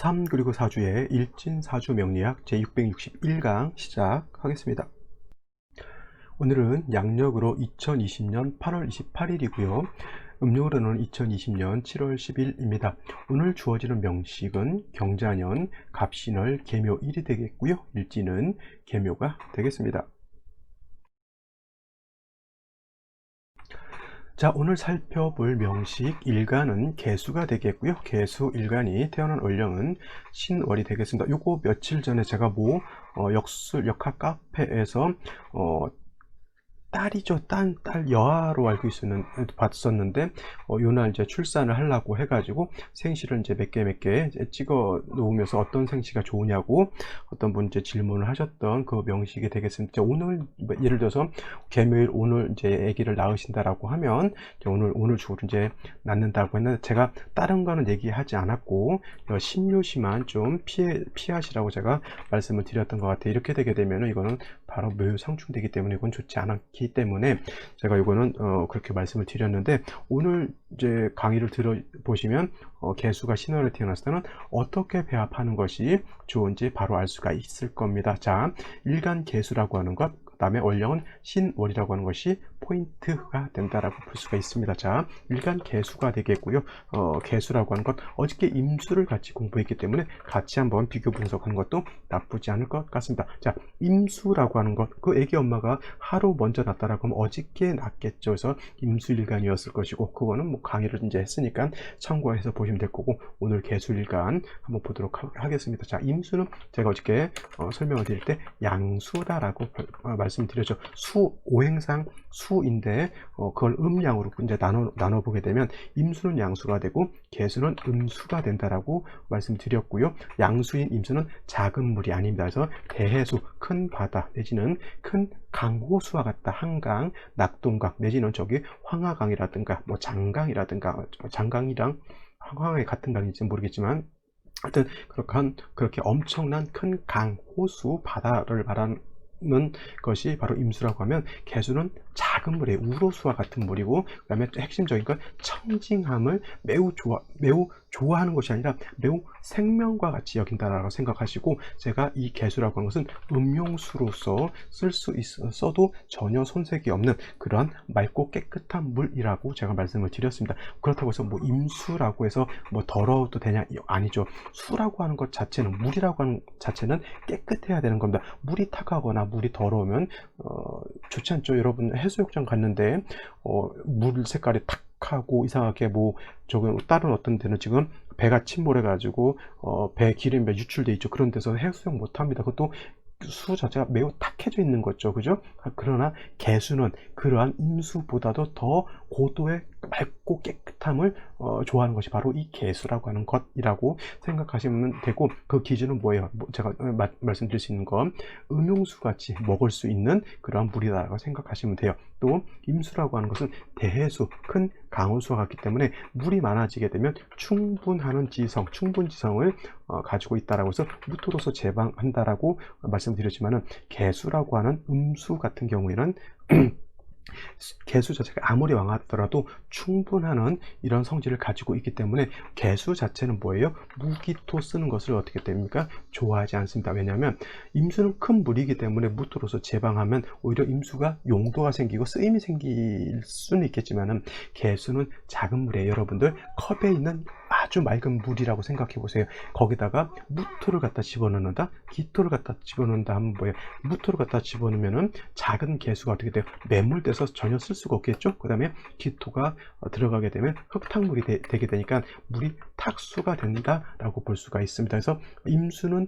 3 그리고 4주의 일진사주 명리학 제661강 시작하겠습니다. 오늘은 양력으로 2020년 8월 28일이고요. 음력으로는 2020년 7월 10일입니다. 오늘 주어지는 명식은 경자년 갑신월 계묘일이 되겠고요. 일진은 계묘가 되겠습니다. 자, 오늘 살펴볼 명식 일간은 개수가 되겠고요. 개수 일간이 태어난 월령은 신월이 되겠습니다. 요거 며칠 전에 제가 역술 역학 카페에서 딸이죠. 딸 여아로 알고 봤었는데, 요날 이제 출산을 하려고 해가지고 생시를 이제 몇 개 찍어 놓으면서 어떤 생시가 좋으냐고 어떤 분 이제 질문을 하셨던 그 명식이 되겠습니다. 오늘 예를 들어서 개묘일 오늘 이제 아기를 낳으신다라고 하면 오늘 중으로 이제 낳는다고 했는데, 제가 다른 거는 얘기하지 않았고 신묘시만 좀 피하시라고 제가 말씀을 드렸던 것 같아요. 이렇게 되게 되면은 이거는 바로 묘상충되기 때문에 이건 좋지 않기 때문에 제가 이거는 그렇게 말씀을 드렸는데, 오늘 이제 강의를 들어보시면 개수가 신월에 태어났을 때는 어떻게 배합하는 것이 좋은지 바로 알 수가 있을 겁니다. 자, 일간 개수라고 하는 것, 그 다음에 월령은 신월이라고 하는 것이 포인트가 된다라고 볼 수가 있습니다. 자, 일간 개수가 되겠고요. 개수라고 하는 것, 어저께 임수를 같이 공부했기 때문에 같이 한번 비교 분석한 것도 나쁘지 않을 것 같습니다. 자, 임수라고 하는 것, 그 애기 엄마가 하루 먼저 낳았다라고 하면 어저께 낳겠죠. 그래서 임수일간이었을 것이고, 그거는 뭐 강의를 이제 했으니까 참고해서 보시면 될 거고, 오늘 개수일간 한번 보도록 하겠습니다. 자, 임수는 제가 어저께 설명을 드릴 때 양수다라고 말씀드렸죠. 오행상 수인데 그걸 음양으로 이제 나눠 보게 되면 임수는 양수가 되고 개수는 음수가 된다라고 말씀드렸고요. 양수인 임수는 작은 물이 아닙니다. 그래서 대해수, 큰 바다 내지는 큰 강호수와 같다. 한강, 낙동강 내지는 저기 황하강이라든가 뭐 장강이라든가, 장강이랑 황하강이 같은 강인지 모르겠지만 하여튼 그렇게 엄청난 큰 강, 호수, 바다를 말하는 것이 바로 임수라고 하면, 개수는 작은 물의 우로수와 같은 물이고, 그 다음에 핵심적인 건 청징함을 매우 좋아하는 것이 아니라 매우 생명과 같이 여긴다라고 생각하시고, 제가 이 개수라고 하는 것은 음용수로서 쓸 수 있어도 전혀 손색이 없는 그런 맑고 깨끗한 물이라고 제가 말씀을 드렸습니다. 그렇다고 해서 뭐 임수라고 해서 뭐 더러워도 되냐? 아니죠. 수라고 하는 것 자체는, 물이라고 하는 자체는 깨끗해야 되는 겁니다. 물이 탁하거나 물이 더러우면 좋지 않죠. 여러분 해수욕장 갔는데 물 색깔이 탁하고 이상하게 다른 어떤 데는 지금 배가 침몰해 가지고 배 기름이 유출돼 있죠. 그런 데서 해수욕 못 합니다. 그것도 수 자체가 매우 탁해져 있는 거죠. 그죠? 그러나 개수는 그러한 임수보다도 더 고도의 맑고 깨끗함을 좋아하는 것이 바로 이 개수라고 하는 것이라고 생각하시면 되고, 그 기준은 뭐예요? 제가 말씀드릴 수 있는 건 음용수같이 먹을 수 있는 그러한 물이다라고 생각하시면 돼요. 또 임수라고 하는 것은 대해수, 큰 강호수와 같기 때문에 물이 많아지게 되면 충분지성을 가지고 있다라고 해서 무토로서 제방한다라고 말씀드렸지만은, 개수라고 하는 음수 같은 경우에는 개수 자체가 아무리 왕하더라도 충분한 이런 성질을 가지고 있기 때문에 개수 자체는 뭐예요? 무기토 쓰는 것을 어떻게 됩니까? 좋아하지 않습니다. 왜냐하면 임수는 큰 물이기 때문에 무토로서 제방하면 오히려 임수가 용도가 생기고 쓰임이 생길 수는 있겠지만은, 개수는 작은 물이에요. 여러분들 컵에 있는 아주 맑은 물이라고 생각해 보세요. 거기다가 무토를 갖다 집어넣는다, 기토를 갖다 집어넣는다 하면 뭐예요? 무토를 갖다 집어넣으면은 작은 개수가 어떻게 돼요? 매몰돼서 전혀 쓸 수가 없겠죠. 그 다음에 기토가 들어가게 되면 흙탕물이 되게 되니까 물이 탁수가 된다라고 볼 수가 있습니다. 그래서 임수는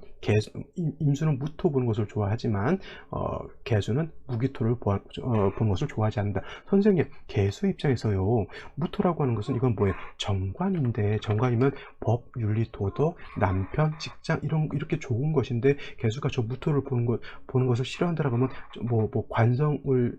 무토 보는 것을 좋아하지만 개수는 무기토를 보는 것을 좋아하지 않는다. 선생님, 개수 입장에서요, 무토라고 하는 것은 이건 뭐예요? 정관인데, 정관이면 법, 윤리, 도덕, 남편, 직장 이렇게 좋은 것인데, 개수가 저 무토를 보는 것을 싫어한다라고 하면 관성을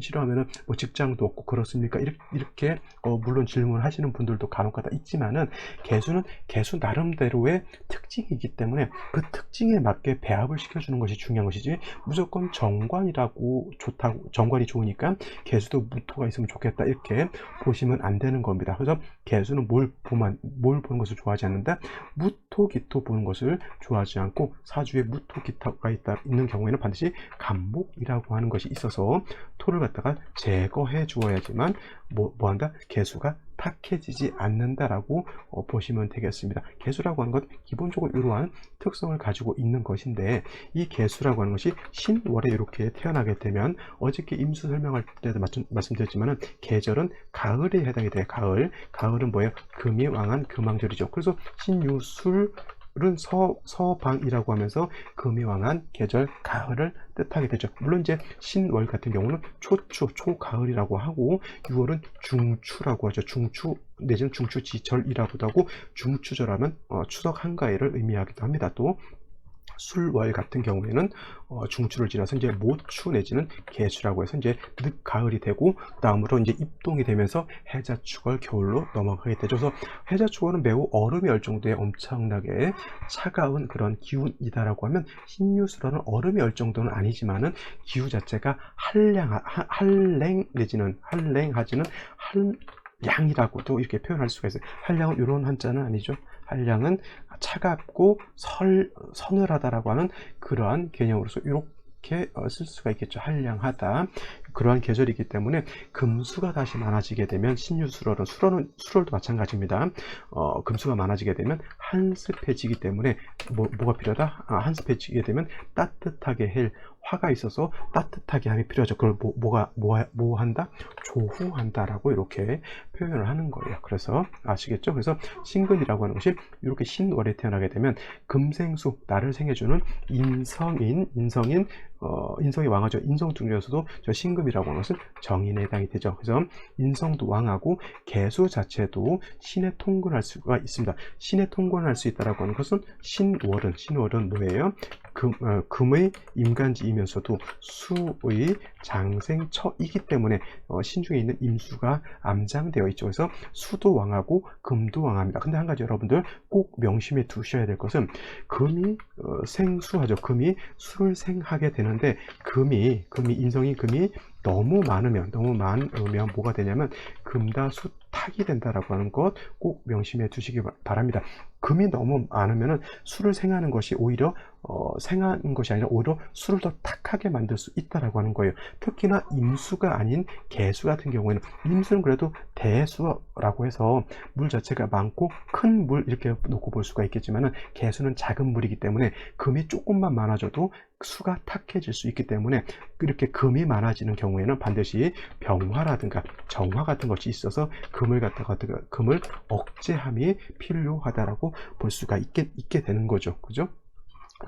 싫어하면은 직장도 없고 그렇습니까? 이렇게 물론 질문하시는 분들도 간혹가다 있지만은, 개수는 개수 나름대로의 특징이기 때문에 그 특징에 맞게 배합을 시켜주는 것이 중요한 것이지, 무조건 정관이라고 좋다고, 정관이 좋으니까 개수도 무토가 있으면 좋겠다 이렇게 보시면 안 되는 겁니다. 그래서 개수는 뭘 보는 것을 좋아하지 않는다? 무토, 기토 보는 것을 좋아하지 않고, 사주에 무토, 기토가 있는 경우에는 반드시 간목이라고 하는 것이 있어서 토를 갖다가 제거해 주어야지만 뭐한다? 개수가 탁해지지 않는다라고 보시면 되겠습니다. 개수라고 하는 것 기본적으로 이러한 특성을 가지고 있는 것인데, 이 개수라고 하는 것이 신월에 이렇게 태어나게 되면, 어저께 임수 설명할 때도 말씀드렸지만은 계절은 가을에 해당이 돼요. 가을은 뭐예요? 금이 왕한 금왕절이죠. 그래서 신유술 은 서방이라고 하면서 금이 왕한 계절 가을을 뜻하게 되죠. 물론 이제 신월 같은 경우는 초추, 초가을이라고 하고, 6월은 중추라고 하죠. 중추 내지는 중추지절이라고도 하고, 중추절하면 추석 한가위를 의미하기도 합니다. 또 술월 같은 경우에는 중추를 지나서 이제 모추 내지는 개수라고 해서 이제 늦가을이 되고, 다음으로 이제 입동이 되면서 해자축월 겨울로 넘어가게 되죠. 그래서 해자축월은 매우 얼음이 얼 정도의 엄청나게 차가운 그런 기운이다라고 하면, 신유술월은 얼음이 얼 정도는 아니지만은 기후 자체가 한랭 내지는 한랭하지는 한량이라고도 이렇게 표현할 수가 있어요. 한량은 이런 한자는 아니죠. 한량은 차갑고 서늘하다라고 하는 그러한 개념으로서 이렇게 쓸 수가 있겠죠. 한량하다, 그러한 계절이기 때문에 금수가 다시 많아지게 되면, 신유술월은 수월도 마찬가지입니다. 금수가 많아지게 되면 한습해지기 때문에 뭐가 필요하다? 한습해지게 되면 따뜻하게 할 화가 있어서 따뜻하게 함이 필요하죠. 그걸 뭐 한다? 조후한다라고 이렇게 표현을 하는 거예요. 그래서 아시겠죠? 그래서 신금이라고 하는 것이 이렇게 신월에 태어나게 되면 금생수, 나를 생해주는 인성이 왕하죠. 인성 중에서도 저 신금이라고 하는 것은 정인에 해당이 되죠. 그래서 인성도 왕하고 개수 자체도 신에 통근할 수가 있습니다. 신에 통근할 수 있다라고 하는 것은 신월은 뭐예요? 금의 임간지이면서도 수의 장생처이기 때문에 신중에 있는 임수가 암장되어 있죠. 그래서 수도 왕하고 금도 왕합니다. 근데 한 가지 여러분들 꼭 명심해 두셔야 될 것은, 금이 생수하죠. 금이 수를 생하게 되는데, 인성이 금이 너무 많으면 뭐가 되냐면 금다수탁이 된다라고 하는 것 꼭 명심해 두시기 바랍니다. 금이 너무 많으면 수를 생하는 것이 오히려 생하는 것이 아니라 오히려 수를 더 탁하게 만들 수 있다라고 하는 거예요. 특히나 임수가 아닌 개수 같은 경우에는, 임수는 그래도 대수라고 해서 물 자체가 많고 큰 물 이렇게 놓고 볼 수가 있겠지만은, 개수는 작은 물이기 때문에 금이 조금만 많아져도 수가 탁해질 수 있기 때문에, 이렇게 금이 많아지는 경우에는 반드시 병화라든가 정화 같은 것이 있어서 금을 억제함이 필요하다라고 볼 수가 있게 되는 거죠. 그죠?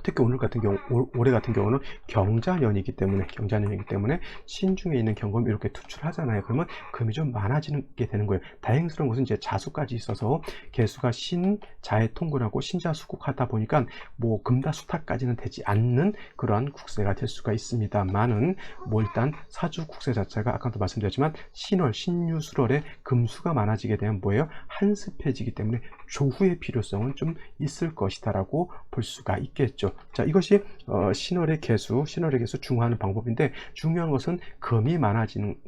특히 올해 같은 경우는 경자년이기 때문에 신중에 있는 경금이 이렇게 투출하잖아요. 그러면 금이 좀 많아지게 되는 거예요. 다행스러운 것은 이제 자수까지 있어서 개수가 신자에 통근하고 신자수국하다 보니까 뭐 금다수탁까지는 되지 않는 그런 국세가 될 수가 있습니다만은, 일단 사주 국세 자체가 아까도 말씀드렸지만 신유술월에 금수가 많아지게 되면 뭐예요? 한습해지기 때문에 조후의 필요성은 좀 있을 것이다라고 볼 수가 있겠죠. 자, 이것이 신월의 개수 중화하는 방법인데, 중요한 것은 금이 많아지게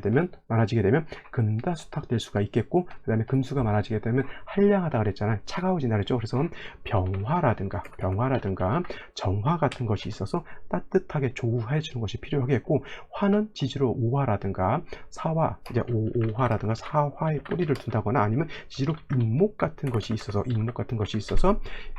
되면 금다수탁될 수가 있겠고, 그 다음에 금수가 많아지게 되면 한량하다 그랬잖아요. 차가워진다 그랬죠. 그래서 병화라든가 정화 같은 것이 있어서 따뜻하게 조후해 주는 것이 필요하겠고, 화는 지지로 오화라든가 사화, 이제 오화라든가 사화의 뿌리를 둔다거나, 아니면 지지로 인목 같은 것이 있어서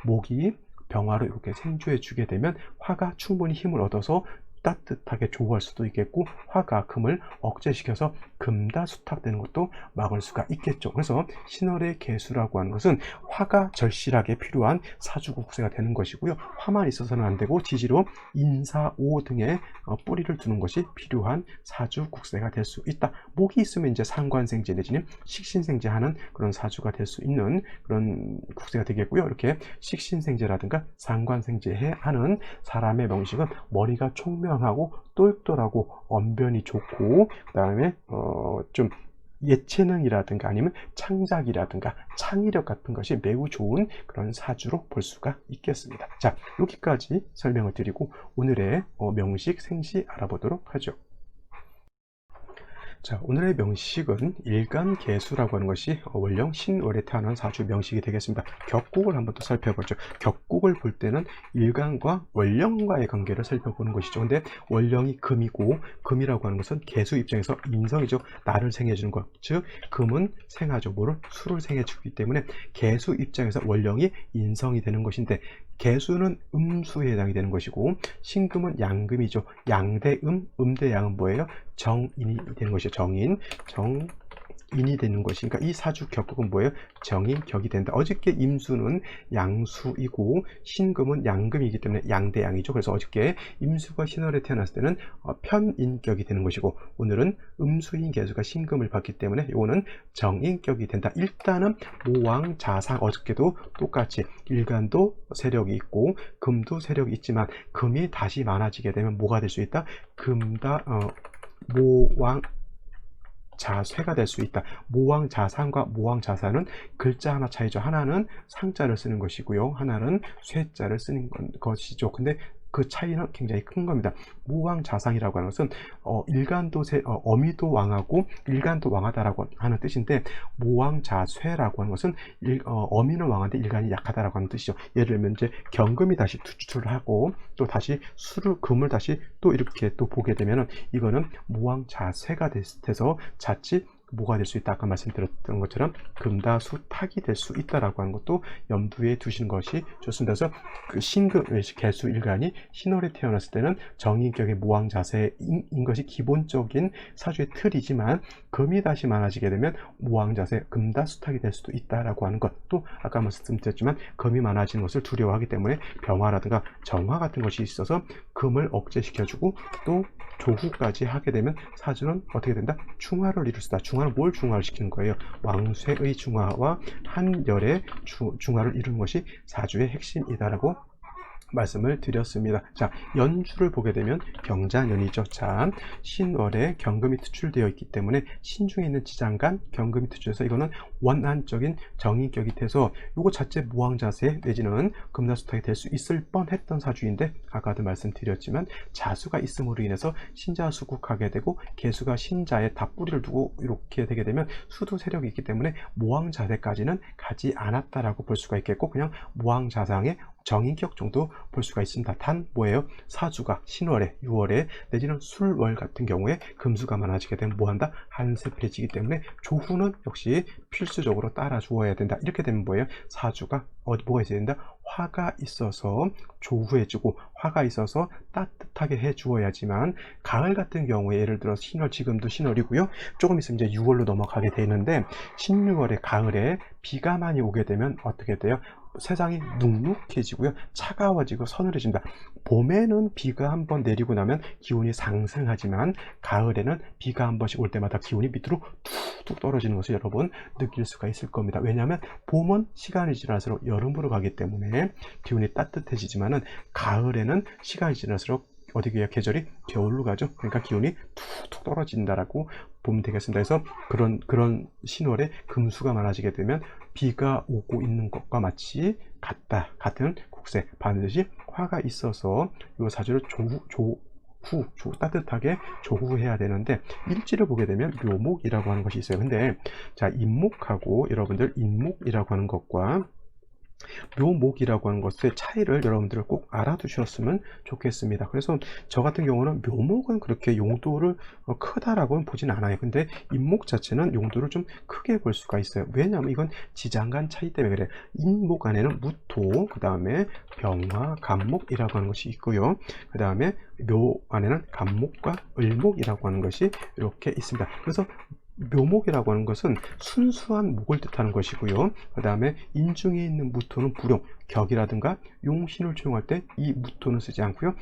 목이 병화로 이렇게 생주해 주게 되면 화가 충분히 힘을 얻어서 따뜻하게 조우할 수도 있겠고, 화가 금을 억제시켜서 금다수탁되는 것도 막을 수가 있겠죠. 그래서 신월의 개수라고 하는 것은 화가 절실하게 필요한 사주국세가 되는 것이고요. 화만 있어서는 안 되고 지지로 인사오 등의 뿌리를 두는 것이 필요한 사주국세가 될 수 있다. 목이 있으면 이제 상관생제 내지는 식신생제하는 그런 사주가 될 수 있는 그런 국세가 되겠고요. 이렇게 식신생제라든가 상관생제하는 사람의 명식은 머리가 총명하고 똘똘하고 언변이 좋고, 그 다음에 좀 예체능이라든가 아니면 창작이라든가 창의력 같은 것이 매우 좋은 그런 사주로 볼 수가 있겠습니다. 자, 여기까지 설명을 드리고 오늘의 명식 생시 알아보도록 하죠. 자, 오늘의 명식은 일간계수라고 하는 것이 월령 신월에 태어난 사주 명식이 되겠습니다. 격국을 한번 또 살펴보죠. 격국을 볼 때는 일간과 월령과의 관계를 살펴보는 것이죠. 근데 월령이 금이고, 금이라고 하는 것은 계수 입장에서 인성이죠. 나를 생해주는 것. 즉 금은 생하죠. 뭐를? 수를 생해주기 때문에 계수 입장에서 월령이 인성이 되는 것인데, 계수는 음수에 해당이 되는 것이고 신금은 양금이죠. 양대 대 양은 뭐예요? 정인이 되는 것이죠. 정인이 되는 것이니까 이 사주 격국은 뭐예요? 정인격이 된다. 어저께 임수는 양수이고 신금은 양금이기 때문에 양대양이죠. 그래서 어저께 임수가 신월에 태어났을 때는 편인격이 되는 것이고 오늘은 음수인 계수가 신금을 받기 때문에 이거는 정인격이 된다. 일단은 모왕자상, 어저께도 똑같이 일간도 세력이 있고 금도 세력이 있지만 금이 다시 많아지게 되면 뭐가 될 수 있다? 모왕자쇠가 될 수 있다. 모왕자상과 모왕자사는 글자 하나 차이죠. 하나는 상자를 쓰는 것이고요. 하나는 쇠자를 쓰는 것이죠. 근데 그 차이는 굉장히 큰 겁니다. 모왕자상이라고 하는 것은 일간도 어미도 왕하고 일간도 왕하다라고 하는 뜻인데, 모왕자쇠라고 하는 것은 어미는 왕한데 일간이 약하다라고 하는 뜻이죠. 예를 들면 이제 경금이 다시 투출을 하고 또 다시 금을 다시 또 이렇게 또 보게 되면은 이거는 모왕자쇠가 돼서 자칫 뭐가 될 수 있다. 아까 말씀드렸던 것처럼 금다수탁이 될 수 있다라고 하는 것도 염두에 두시는 것이 좋습니다. 그래서 그 신금, 계수 일간이 신월에 태어났을 때는 정인격의 모왕자세인 것이 기본적인 사주의 틀이지만 금이 다시 많아지게 되면 모왕자세, 금다수탁이 될 수도 있다라고 하는 것. 또 아까 말씀드렸지만 금이 많아지는 것을 두려워하기 때문에 병화라든가 정화 같은 것이 있어서 금을 억제시켜주고 또 조후까지 하게 되면 사주는 어떻게 된다? 중화를 이룰 수 있다. 중화는 뭘 중화를 시키는 거예요? 왕쇠의 중화와 한열의 중화를 이루는 것이 사주의 핵심이다라고 말씀을 드렸습니다. 자, 연주를 보게 되면 경자년이죠. 자, 신월에 경금이 투출되어 있기 때문에 신중에 있는 지장간 경금이 투출해서 이거는 원한적인 정인격이 돼서 이거 자체 무왕자세 내지는 금다수탁이 될 수 있을 뻔했던 사주인데 아까도 말씀드렸지만 자수가 있음으로 인해서 신자수국하게 되고 계수가 신자에 다 뿌리를 두고 이렇게 되게 되면 수도 세력이 있기 때문에 무왕자세까지는 가지 않았다라고 볼 수가 있겠고 그냥 무왕자상의 정인격 정도 볼 수가 있습니다. 단 뭐예요? 사주가 신월에 6월에 내지는 술월 같은 경우에 금수가 많아지게 되면 뭐한다? 한세패지기 때문에 조후는 역시 필수적으로 따라 주어야 된다. 이렇게 되면 뭐예요? 사주가 뭐가 있어야 된다? 화가 있어서 조후해주고 화가 있어서 따뜻하게 해주어야지만 가을 같은 경우에 예를 들어 신월, 지금도 신월이고요. 조금 있으면 이제 6월로 넘어가게 되는데 신유월에 가을에 비가 많이 오게 되면 어떻게 돼요? 세상이 눅눅해지고요. 차가워지고 서늘해진다. 봄에는 비가 한번 내리고 나면 기온이 상승하지만 가을에는 비가 한 번씩 올 때마다 기온이 밑으로 툭툭 떨어지는 것을 여러분 느낄 수가 있을 겁니다. 왜냐하면 봄은 시간이 지날수록 여름으로 가기 때문에 기온이 따뜻해지지만은 가을에는 시간이 지날수록 어디게요? 계절이 겨울로 가죠. 그러니까 기온이 툭툭 떨어진다라고 보면 되겠습니다. 그래서 그런 신월에 금수가 많아지게 되면 비가 오고 있는 것과 마치 같은 국세, 반드시 화가 있어서 이 사주를 따뜻하게 조후해야 되는데 일지를 보게 되면 묘목이라고 하는 것이 있어요. 근데 자, 인목하고 여러분들 인목이라고 하는 것과 묘목이라고 하는 것의 차이를 여러분들 꼭 알아두셨으면 좋겠습니다. 그래서 저 같은 경우는 묘목은 그렇게 용도를 크다라고는 보진 않아요. 근데 인목 자체는 용도를 좀 크게 볼 수가 있어요. 왜냐하면 이건 지장간 차이 때문에 그래요. 인목 안에는 무토, 그 다음에 병화, 간목이라고 하는 것이 있고요. 그 다음에 묘 안에는 간목과 을목이라고 하는 것이 이렇게 있습니다. 그래서 묘목이라고 하는 것은 순수한 목을 뜻하는 것이고요. 그 다음에 인중에 있는 무토는 불용, 격이라든가 용신을 초용할 때 이 무토는 쓰지 않고요.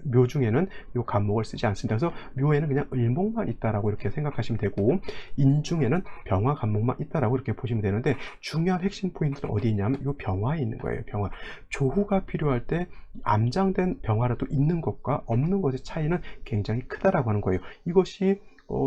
묘 중에는 이 간목을 쓰지 않습니다. 그래서 묘에는 그냥 을목만 있다라고 이렇게 생각하시면 되고 인중에는 병화, 간목만 있다라고 이렇게 보시면 되는데 중요한 핵심 포인트는 어디 있냐면 이 병화에 있는 거예요. 병화. 조후가 필요할 때 암장된 병화라도 있는 것과 없는 것의 차이는 굉장히 크다라고 하는 거예요. 이것이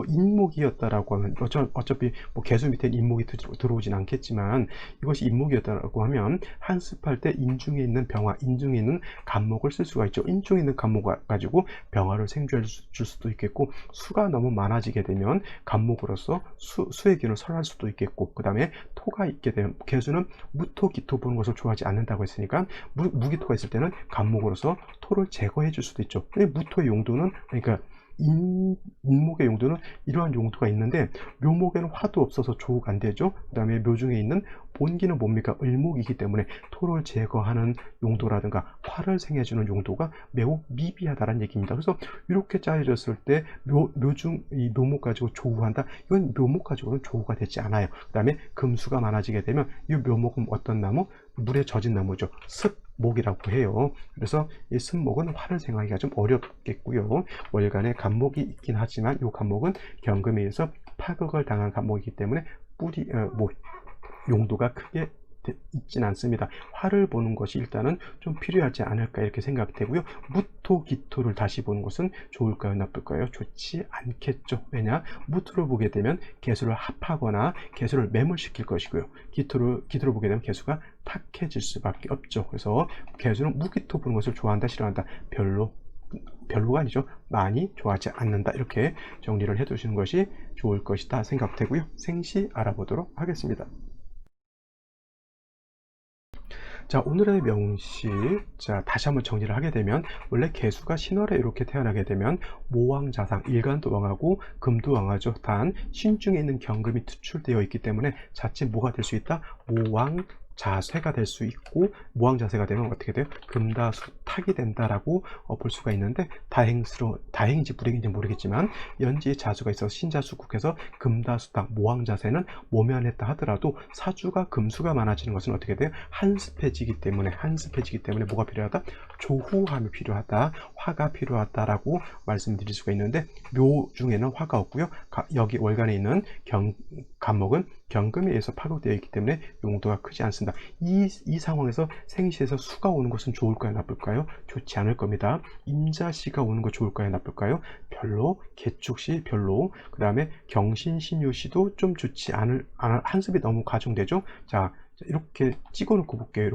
인목이었다라고 하면 어차피 뭐 개수 밑에 인목이 들어오진 않겠지만 이것이 인목이었다라고 하면 한습할 때 인중에 있는 병화, 인중에 있는 간목을 쓸 수가 있죠. 인중에 있는 간목을 가지고 병화를 생주해 줄 수도 있겠고, 수가 너무 많아지게 되면 간목으로서 수의 기운을 설할 수도 있겠고, 그 다음에 토가 있게 되면 개수는 무토 기토 보는 것을 좋아하지 않는다고 했으니까 무기토가 있을 때는 간목으로서 토를 제거해 줄 수도 있죠. 무토의 용도는, 그러니까 인목의 용도는 이러한 용도가 있는데, 묘목에는 화도 없어서 조우가 안 되죠. 그 다음에 묘중에 있는 본기는 뭡니까? 을목이기 때문에 토를 제거하는 용도라든가 화를 생해주는 용도가 매우 미비하다는 얘기입니다. 그래서 이렇게 짜여졌을 때 묘중 이 묘목 가지고 조우한다, 이건 묘목 가지고는 조우가 되지 않아요. 그 다음에 금수가 많아지게 되면 이 묘목은 어떤 나무? 물에 젖은 나무죠. 습목이라고 해요. 그래서 이 습목은 화를 생하기가 좀 어렵겠고요. 월간에 간목이 있긴 하지만 이 간목은 경금에 의해서 파극을 당한 간목이기 때문에 용도가 크게 있진 않습니다. 화를 보는 것이 일단은 좀 필요하지 않을까 이렇게 생각되고요. 무토 기토를 다시 보는 것은 좋을까요, 나쁠까요? 좋지 않겠죠. 왜냐? 무토를 보게 되면 개수를 합하거나 개수를 매몰시킬 것이고요. 기토를 보게 되면 개수가 탁해질 수밖에 없죠. 그래서 개수는 무기토 보는 것을 좋아한다, 싫어한다? 별로가 아니죠. 많이 좋아하지 않는다. 이렇게 정리를 해 두시는 것이 좋을 것이다 생각되고요. 생시 알아보도록 하겠습니다. 자, 오늘의 명시, 자, 다시 한번 정리를 하게 되면, 원래 개수가 신월에 이렇게 태어나게 되면 모왕자상, 일간도 왕하고 금도 왕하죠. 단 신중에 있는 경금이 투출되어 있기 때문에 자칫 뭐가 될 수 있다? 모왕자쇠가 될 수 있고, 모왕자쇠가 되면 어떻게 돼요? 금다수탁이 된다라고 볼 수가 있는데, 다행인지 불행인지 모르겠지만 연지에 자수가 있어서 신자수국해서 금다수탁, 모왕자쇠는 모면했다 하더라도 사주가 금수가 많아지는 것은 어떻게 돼요? 한습해지기 때문에 뭐가 필요하다? 조후함이 필요하다, 화가 필요하다라고 말씀드릴 수가 있는데, 묘 중에는 화가 없고요. 여기 월간에 있는 간목은 경금에 의해서 파급되어 있기 때문에 용도가 크지 않습니다. 이 상황에서 생시에서 수가 오는 것은 좋을까요, 나쁠까요? 좋지 않을 겁니다. 임자시가 오는 거 좋을까요, 나쁠까요? 별로. 개축시 별로. 그 다음에 경신신유시도 좀 좋지 않을, 한습이 너무 가중되죠. 자, 이렇게 찍어 놓고 볼게요.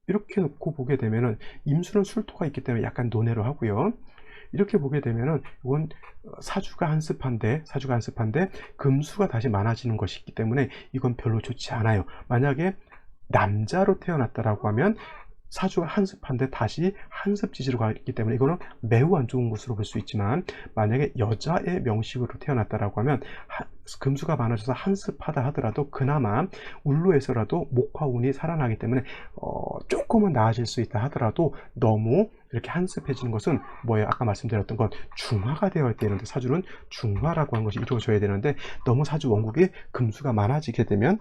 이렇게 놓고 보게 되면은 임수는 술토가 있기 때문에 약간 논외로 하고요. 이렇게 보게 되면은 이건 사주가 한습한데 금수가 다시 많아지는 것이 있기 때문에 이건 별로 좋지 않아요. 만약에 남자로 태어났다라고 하면 사주가 한습한데 다시 한습지지로 가기 때문에 이거는 매우 안 좋은 것으로 볼 수 있지만, 만약에 여자의 명식으로 태어났다라고 하면 금수가 많아져서 한습하다 하더라도 그나마 울로에서라도 목화운이 살아나기 때문에 조금은 나아질 수 있다 하더라도, 너무 이렇게 한습해지는 것은 뭐예요? 아까 말씀드렸던 건 중화가 되어야 되는데, 사주는 중화라고 하는 것이 이루어져야 되는데, 너무 사주 원국이 금수가 많아지게 되면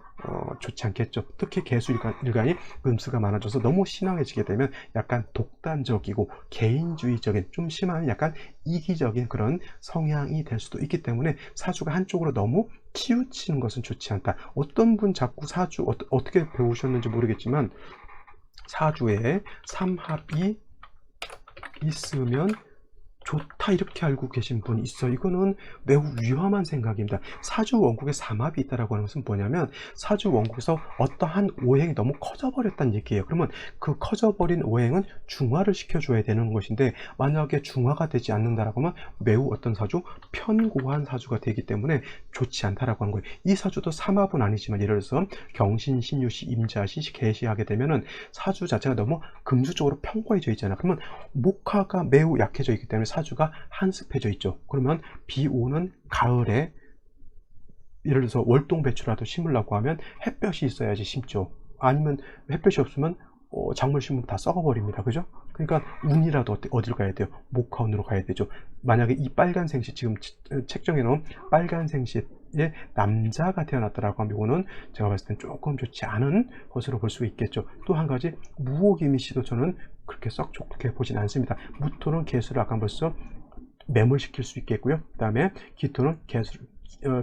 좋지 않겠죠. 특히 개수 일간이 금수가 많아져서 너무 신앙해지게 되면 약간 독단적이고 개인주의적인, 좀 심한 약간 이기적인 그런 성향이 될 수도 있기 때문에 사주가 한쪽으로 너무 치우치는 것은 좋지 않다. 어떤 분 자꾸 사주 어떻게 배우셨는지 모르겠지만 사주에 삼합이 있으면 좋다 이렇게 알고 계신 분이 있어요. 이거는 매우 위험한 생각입니다. 사주 원국에 삼합이 있다라고 하는 것은 뭐냐면, 사주 원국에서 어떠한 오행이 너무 커져버렸다는 얘기예요. 그러면 그 커져버린 오행은 중화를 시켜줘야 되는 것인데, 만약에 중화가 되지 않는다라고 하면 매우 어떤 사주? 편고한 사주가 되기 때문에 좋지 않다라고 하는 거예요. 이 사주도 삼합은 아니지만, 예를 들어서 경신, 신유시, 임자시, 개시하게 되면은 사주 자체가 너무 금수 쪽으로 편고해져 있잖아요. 그러면 목화가 매우 약해져 있기 때문에 사주가 한습해져 있죠. 그러면 비 오는 가을에 예를 들어서 월동 배추라도 심으려고 하면 햇볕이 있어야지 심죠. 아니면 햇볕이 없으면 작물 심으면 다 썩어버립니다. 그죠? 그러니까 운이라도 어디로 가야 돼요? 목화운으로 가야 되죠. 만약에 이 빨간 생시, 지금 책정해 놓은 빨간 생시에 남자가 태어났다라고 하면 이거는 제가 봤을 땐 조금 좋지 않은 것으로 볼 수 있겠죠. 또 한 가지, 무호기미씨도 저는 그렇게 썩 좋게 보진 않습니다. 무토는 개수를 아까 벌써 매몰시킬 수 있겠고요. 그 다음에 기토는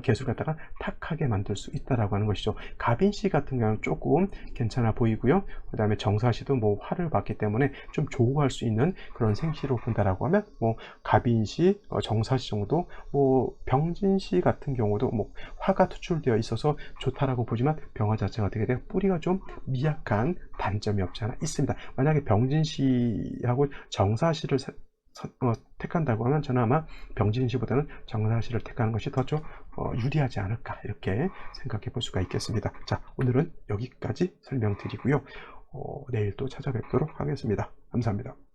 개수를 갖다가 탁하게 만들 수 있다라고 하는 것이죠. 가빈씨 같은 경우는 조금 괜찮아 보이고요. 그 다음에 정사씨도 뭐 화를 받기 때문에 좀 조우할 수 있는 그런 생시로 본다라고 하면 뭐 가빈씨, 정사씨 정도, 뭐 병진씨 같은 경우도 뭐 화가 투출되어 있어서 좋다라고 보지만 병화 자체가 어떻게 돼요? 뿌리가 좀 미약한 단점이 없지 않아 있습니다. 만약에 병진씨하고 정사씨를 택한다고 하면 저는 아마 병진씨보다는 정사씨를 택하는 것이 더 좀 유리하지 않을까 이렇게 생각해 볼 수가 있겠습니다. 자, 오늘은 여기까지 설명드리고요. 내일 또 찾아뵙도록 하겠습니다. 감사합니다.